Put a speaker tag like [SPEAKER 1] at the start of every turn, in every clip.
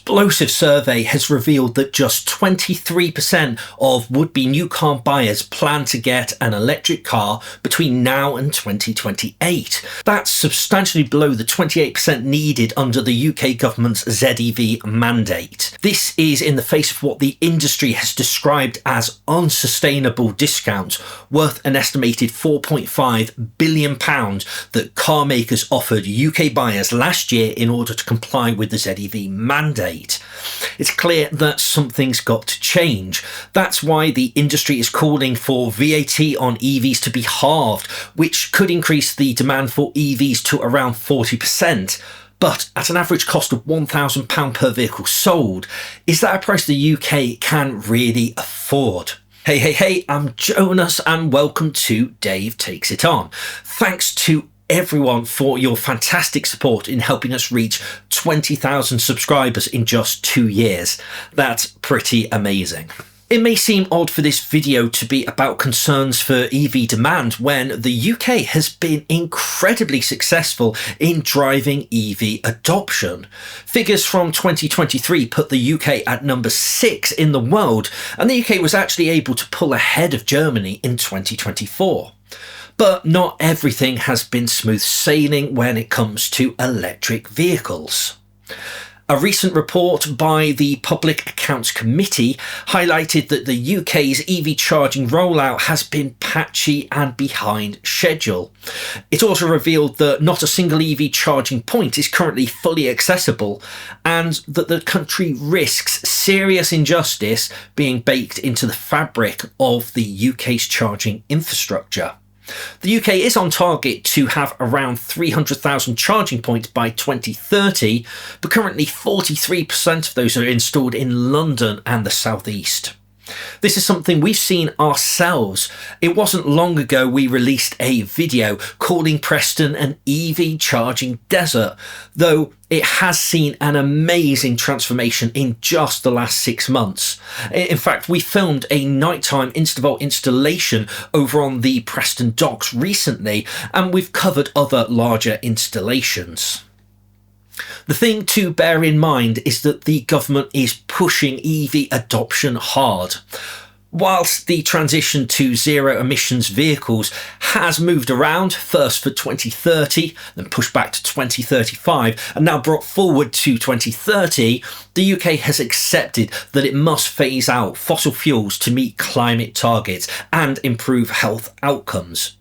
[SPEAKER 1] explosive survey has revealed that just 23% of would-be new car buyers plan to get an electric car between now and 2028. That's substantially below the 28% needed under the UK government's ZEV mandate. This is in the face of what the industry has described as unsustainable discounts worth an estimated £4.5 billion that car makers offered UK buyers last year in order to comply with the ZEV mandate. It's clear that something's got to change. That's why the industry is calling for VAT on EVs to be halved, which could increase the demand for EVs to around 40%. But at an average cost of £1,000 per vehicle sold, is that a price the UK can really afford? Hey, I'm Jonas and welcome to Dave Takes It On. Thanks to everyone for your fantastic support in helping us reach 20,000 subscribers in just 2 years. That's pretty amazing. It may seem odd for this video to be about concerns for EV demand when the UK has been incredibly successful in driving EV adoption. Figures from 2023 put the UK at number 6 in the world, and the UK was actually able to pull ahead of Germany in 2024. But not everything has been smooth sailing when it comes to electric vehicles. A recent report by the Public Accounts Committee highlighted that the UK's EV charging rollout has been patchy and behind schedule. It also revealed that not a single EV charging point is currently fully accessible, and that the country risks serious injustice being baked into the fabric of the UK's charging infrastructure. The UK is on target to have around 300,000 charging points by 2030, but currently 43% of those are installed in London and the South East. This is something we've seen ourselves. It wasn't long ago we released a video calling Preston an EV charging desert, though it has seen an amazing transformation in just the last 6 months. In fact, we filmed a nighttime Instavolt installation over on the Preston docks recently, and we've covered other larger installations. The thing to bear in mind is that the government is pushing EV adoption hard. Whilst the transition to zero emissions vehicles has moved around, first for 2030, then pushed back to 2035, and now brought forward to 2030, the UK has accepted that it must phase out fossil fuels to meet climate targets and improve health outcomes.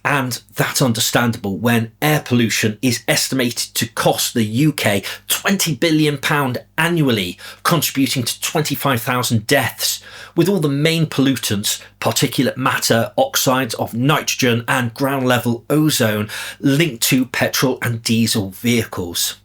[SPEAKER 1] And that's understandable when air pollution is estimated to cost the UK £20 billion annually, contributing to 25,000 deaths, with all the main pollutants, particulate matter, oxides of nitrogen and ground level ozone, linked to petrol and diesel vehicles.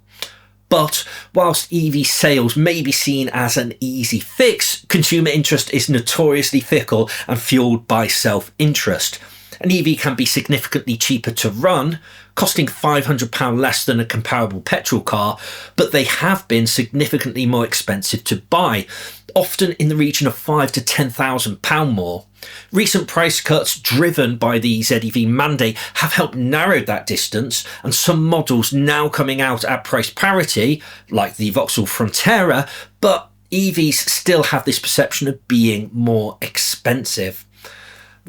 [SPEAKER 1] But whilst EV sales may be seen as an easy fix, consumer interest is notoriously fickle and fueled by self-interest. An EV can be significantly cheaper to run, costing £500 less than a comparable petrol car, but they have been significantly more expensive to buy, often in the region of £5,000 to £10,000 more. Recent price cuts driven by the ZEV mandate have helped narrow that distance, and some models now coming out at price parity, like the Vauxhall Frontera, but EVs still have this perception of being more expensive.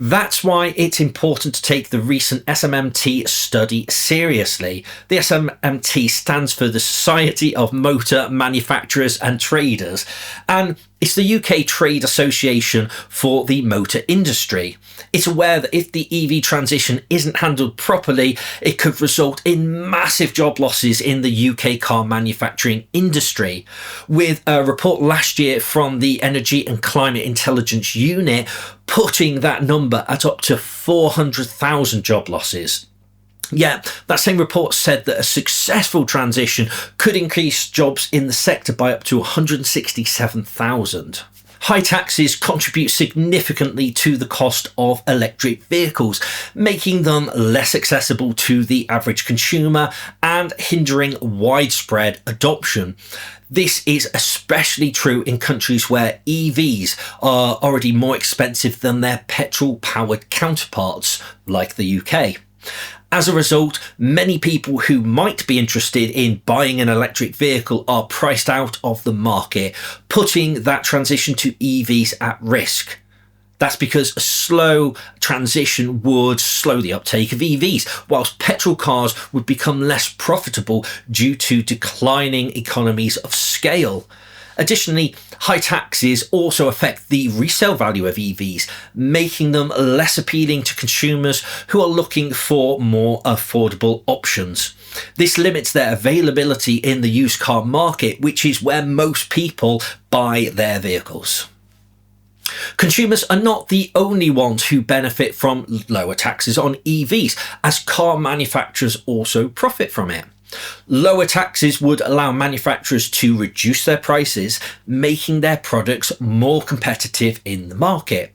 [SPEAKER 1] That's why it's important to take the recent SMMT study seriously. The SMMT stands for the Society of Motor Manufacturers and Traders, and it's the UK trade association for the motor industry. It's aware that if the EV transition isn't handled properly, it could result in massive job losses in the UK car manufacturing industry, with a report last year from the Energy and Climate Intelligence Unit putting that number at up to 400,000 job losses. Yet, that same report said that a successful transition could increase jobs in the sector by up to 167,000. High taxes contribute significantly to the cost of electric vehicles, making them less accessible to the average consumer and hindering widespread adoption. This is especially true in countries where EVs are already more expensive than their petrol-powered counterparts, like the UK. As a result, many people who might be interested in buying an electric vehicle are priced out of the market, putting that transition to EVs at risk. That's because a slow transition would slow the uptake of EVs, whilst petrol cars would become less profitable due to declining economies of scale. Additionally, high taxes also affect the resale value of EVs, making them less appealing to consumers who are looking for more affordable options. This limits their availability in the used car market, which is where most people buy their vehicles. Consumers are not the only ones who benefit from lower taxes on EVs, as car manufacturers also profit from it. Lower taxes would allow manufacturers to reduce their prices, making their products more competitive in the market.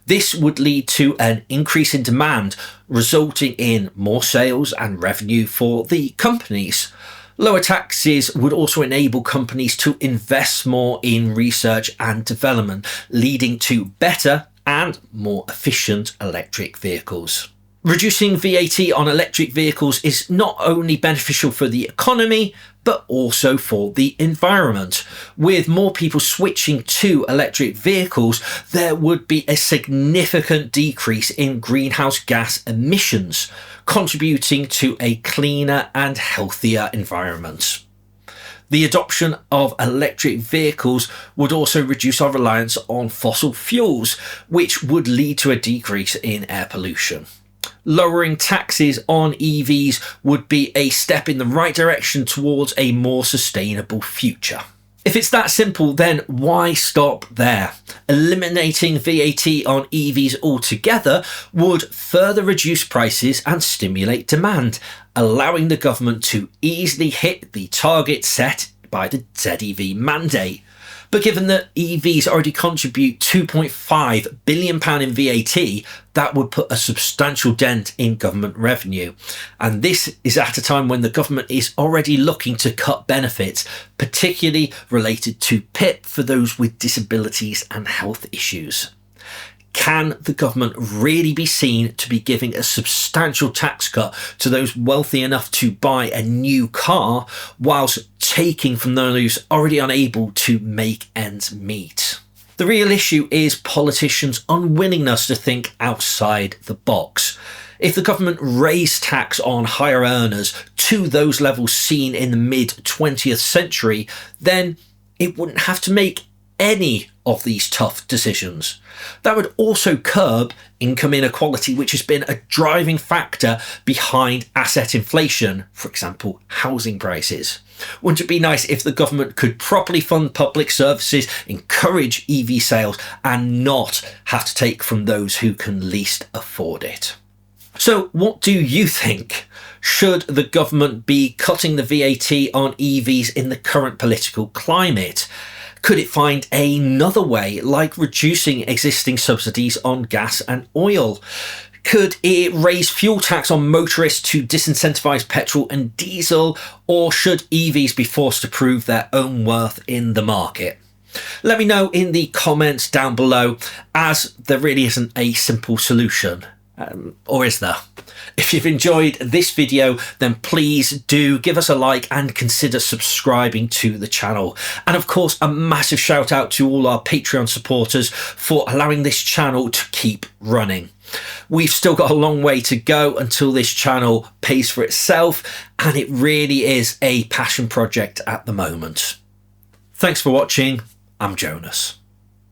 [SPEAKER 1] This would lead to an increase in demand, resulting in more sales and revenue for the companies. Lower taxes would also enable companies to invest more in research and development, leading to better and more efficient electric vehicles. Reducing VAT on electric vehicles is not only beneficial for the economy, but also for the environment. With more people switching to electric vehicles, there would be a significant decrease in greenhouse gas emissions, contributing to a cleaner and healthier environment. The adoption of electric vehicles would also reduce our reliance on fossil fuels, which would lead to a decrease in air pollution. Lowering taxes on EVs would be a step in the right direction towards a more sustainable future. If it's that simple, then why stop there? Eliminating VAT on EVs altogether would further reduce prices and stimulate demand, allowing the government to easily hit the target set by the ZEV mandate. But given that EVs already contribute £2.5 billion in VAT, that would put a substantial dent in government revenue. And this is at a time when the government is already looking to cut benefits, particularly related to PIP for those with disabilities and health issues. Can the government really be seen to be giving a substantial tax cut to those wealthy enough to buy a new car, whilst taking from those already unable to make ends meet? The real issue is politicians' unwillingness to think outside the box. If the government raised tax on higher earners to those levels seen in the mid-20th century, then it wouldn't have to make any of these tough decisions. That would also curb income inequality, which has been a driving factor behind asset inflation, for example, housing prices. Wouldn't it be nice if the government could properly fund public services, encourage EV sales, and not have to take from those who can least afford it? So what do you think? Should the government be cutting the VAT on EVs in the current political climate? Could it find another way, like reducing existing subsidies on gas and oil? Could it raise fuel tax on motorists to disincentivise petrol and diesel? Or should EVs be forced to prove their own worth in the market? Let me know in the comments down below, as there really isn't a simple solution. Or is there? If you've enjoyed this video, then please do give us a like and consider subscribing to the channel. And of course, a massive shout out to all our Patreon supporters for allowing this channel to keep running. We've still got a long way to go until this channel pays for itself, and it really is a passion project at the moment. Thanks for watching. I'm Jonas.